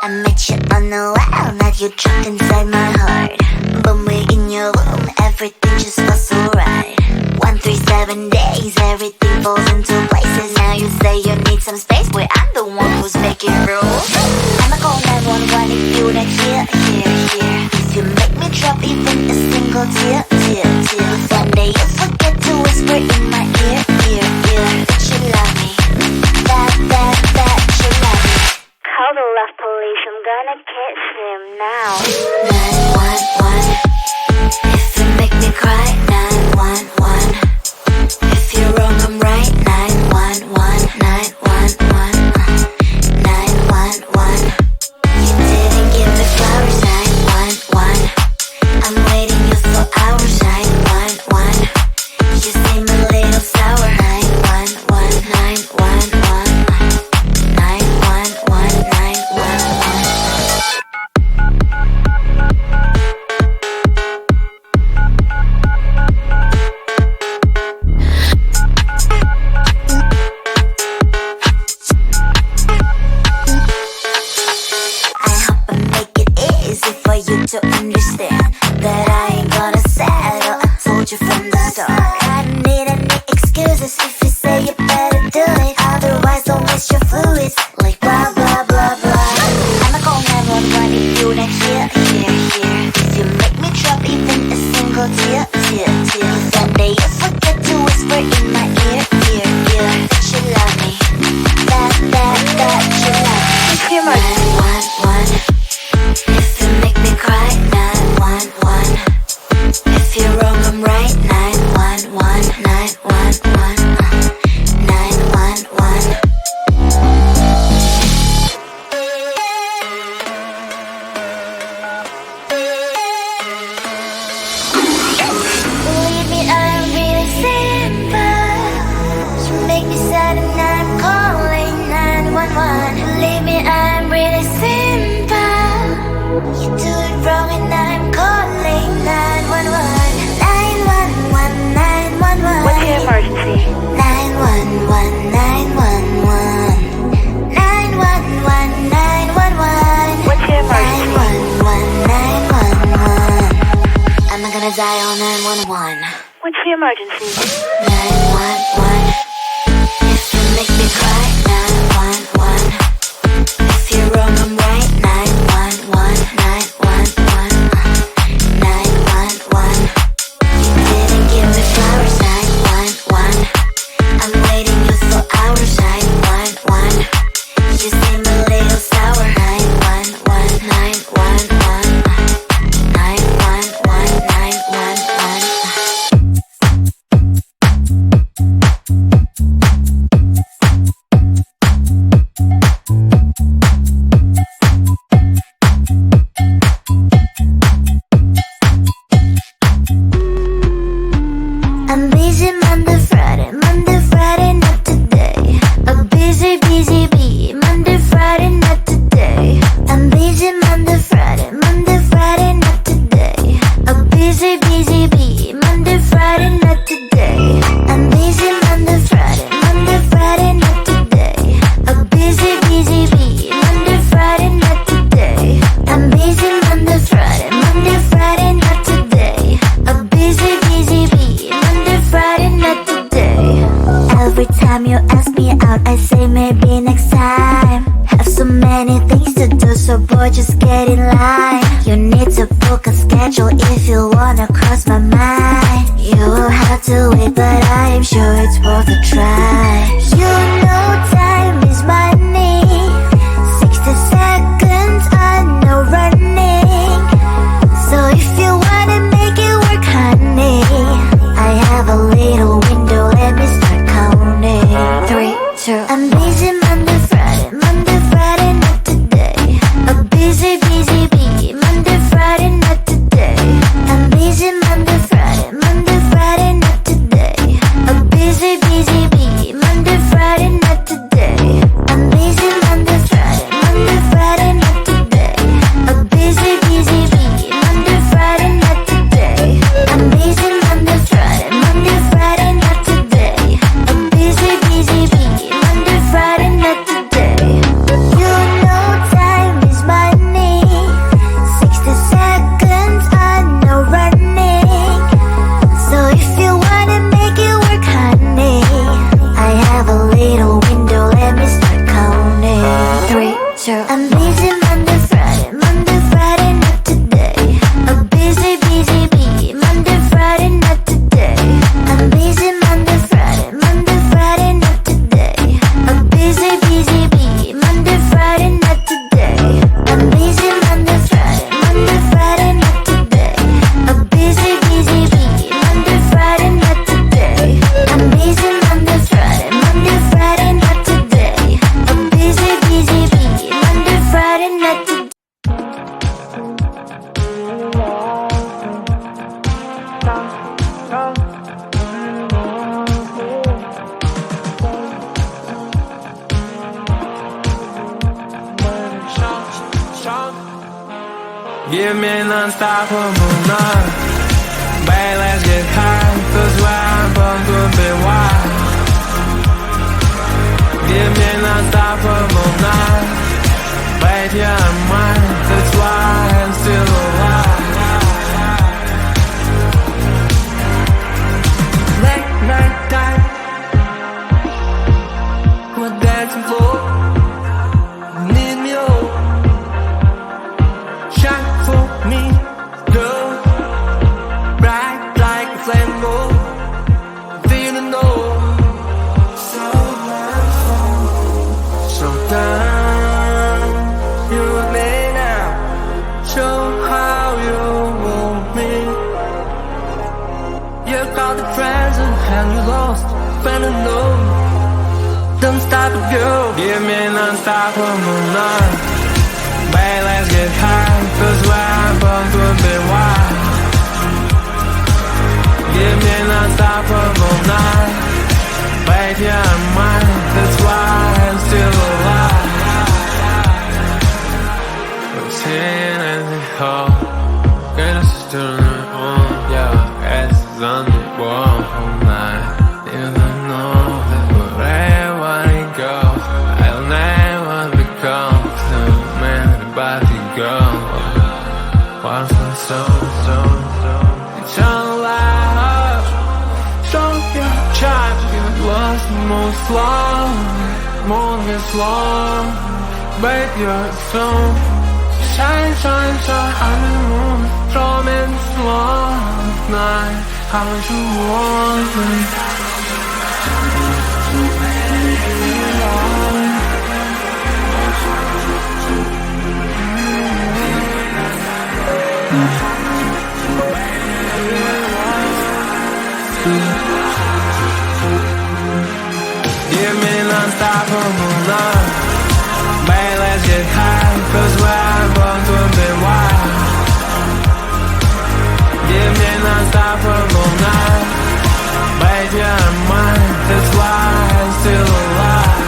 I met you on the wild, now you're trapped inside my heart. When we're in your room, everything just feels so right. 137 days, everything falls into places. Now you say you need some space, where I'm the one who's making rules. I'ma call 911 if you're not here. You make me drop even a single tear. Someday you forget to whisper in my ear. That you love me, that you love me. Call the love police, I'm gonna catch him now. 911, if you make me cry. 911, if you're wrong I'm right. 911, 911, 911, you didn't give me flowers. 911, I'm waiting you for hours. 911, you seem a little sour. 911, 911, 911, 911. For you to understand that I ain't gonna settle. I told you from the start. I don't need any excuses if you say you better do it. Otherwise don't waste your fluids like blah blah blah blah. I'ma call 911 if you're not here. You make me drop even a single tear. Someday you forget to whisper in my ear. That you love me, that you love me. 911, if you make me cry. 911, if you're wrong I'm right. 911, 911, 911. Believe me, I'm really simple. You make me sad and I'm calling 911. Believe me, I'm really simple. You do it wrong and I'm calling 911. 911, 911. What's your emergency? 911, 911. 911, 911. What's your emergency? 911, 911. I'm not gonna dial 911. What's the emergency? 911, if you make me cry. 911, if you're wrong I'm right. 911, 911, 911, you didn't give me flowers. 911, I'm waiting you for hours. 911, you seem a little sour. 911, 911, 911, 911. I'm busy Monday, Friday, not today. A busy bee. Monday, Friday, not today. I'm busy Monday, Friday, not today. A busy bee. Monday, Friday, not today. I'm busy Monday, Friday, not today. A busy bee. Monday, Friday, not today. I'm busy Monday, Friday, not today. A busy bee. Monday, Friday, not today. Every time you ask me out, I say maybe next time. Have so many things to do, so boy, just get in line. You need to book a schedule if you wanna cross my mind. You will have to wait, but I am sure it's worth a try. You know time is money. 60 seconds, I know running. So if you wanna make it work, honey, I have a little window, let me start counting. 3, 2, I'm busy Monday, Friday, not today. A busy bee. Monday, Friday, not today. I'm busy Monday, Friday, not today. A busy bee. Give me an unstoppable night. Babe, let's get high, 'cause where I'm from could be wild. Give me an unstoppable night. Babe, you're mine, that's why I'm still alive. Late night time, we're dancing floor. Need me all, shine for me, girl. Bright like a flame gold. Didn't know. So much fun. So down, you and me now. Show how you want me. You got the present and you lost. When I know, don't stop it, girl. Give me an unstoppable night. Babe, let's get high, 'cause where I'm from could be wild. Give me an unstoppable night. Babe, you're mine, that's why I'm still alive. We're sitting in the hall, get us to the home. Yeah, it's on the wall all night. You don't know that wherever I go, I'll never become the man about to go. Once and so it's all life. Show your child, it was the most long, more than long. Babe, you're so shine, shine, shine on the moon, from and slow night. How you want me? Give me an unstoppable love. Babe, let's get high, 'cause where I'm from could be wild. Give me an unstoppable night. Babe, you're mine, that's why I'm still alive.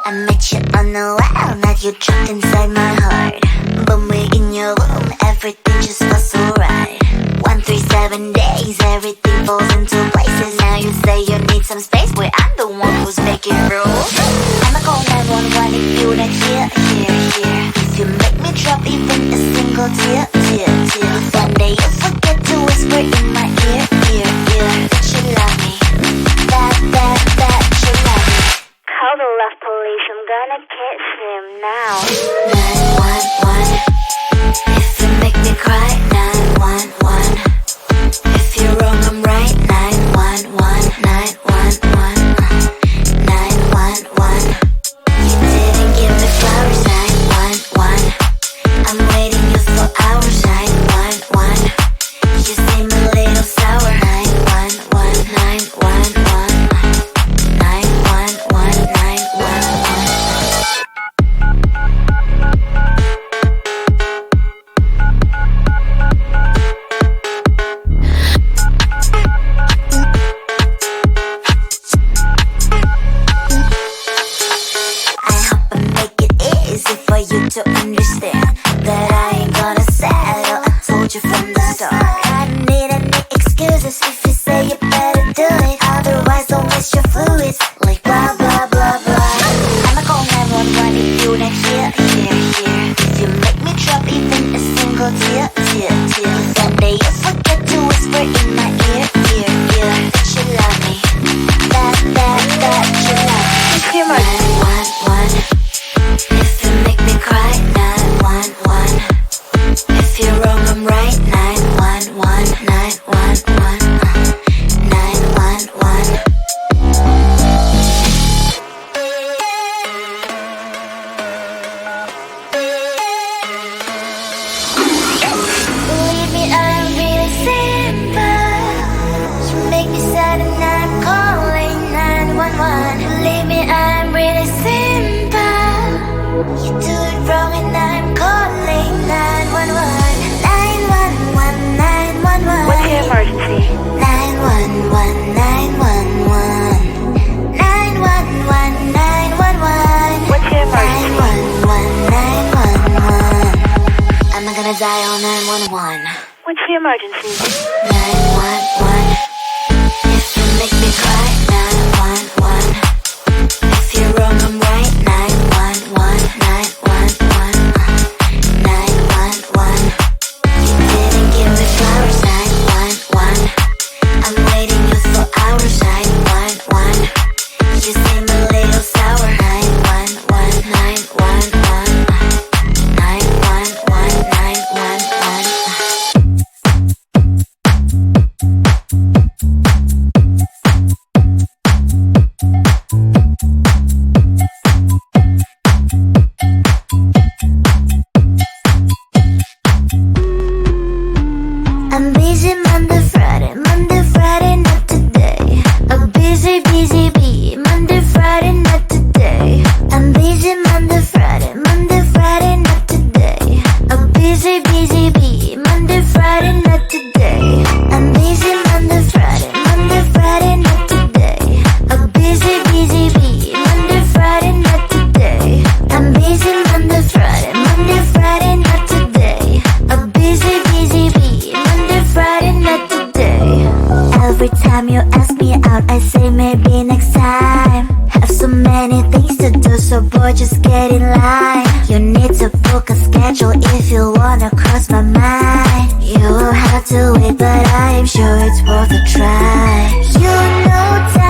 I met you on the wall, now you're trapped inside my heart. When we're in your room, everything just feels so right. 137 days, everything falls into places. Now you say you need some space, where I'm the one who's making rules. I'ma call 911 if you not here. If you make me drop even a single tear. One day you forget to whisper in my ear. That you love me, that you love me. Call the love police, I'm gonna catch him now. 911, if you make me cry. 911, if you're wrong I'm right. 911, 911, 911. You didn't give me flowers. 911, I'm waiting you for hours. 911, you seem a little sour. 911, 911, 911, 911. I hope I make it easy for you to understand that I ain't gonna settle. I told you from the start. I don't need any excuses if you say you better do it. Otherwise don't waste your fluids like blah blah blah blah. I'ma call 911 if you not here. If you make me drop even a single tear. One day you forget to whisper in my ear. That you love me, that you love me. What's your emergency? 911, if you make me cry. 911, if you're wrong I'm right. 911, 911, 911. Believe me, I'm really simple. You make me sad and I'm calling 911. Believe me, I'm really simple. You do it wrong and I'm calling 911. 911, 911. What's your emergency? 911, 911. 911, 911. What's your emergency? 911, 911. I'm not gonna die on 911. What's your emergency? 911, if you make me cry. 911, if you're wrong I'm right. 911, 911, 911. You didn't give me flowers. 911, I'm waiting you for hours. 911, you seem a little sour. 911, 911, 911, 911. I'm busy Monday, Friday, not today. I'm busy, bee. Monday, Friday, not today. I'm busy Monday, Friday, not today. I'm busy, bee. Monday, Friday, not today. I'm busy Monday, Friday, not today. I'm busy, bee. Monday, Friday, not today. I'm busy Monday, Friday, not today. I'm busy, bee. Monday, Friday, not today. Every time you ask me out, I say maybe next time. Have so many things to do, so boy, just get in line. You need to book a schedule if you wanna cross my mind. You will have to wait, but I am sure it's worth a try. You know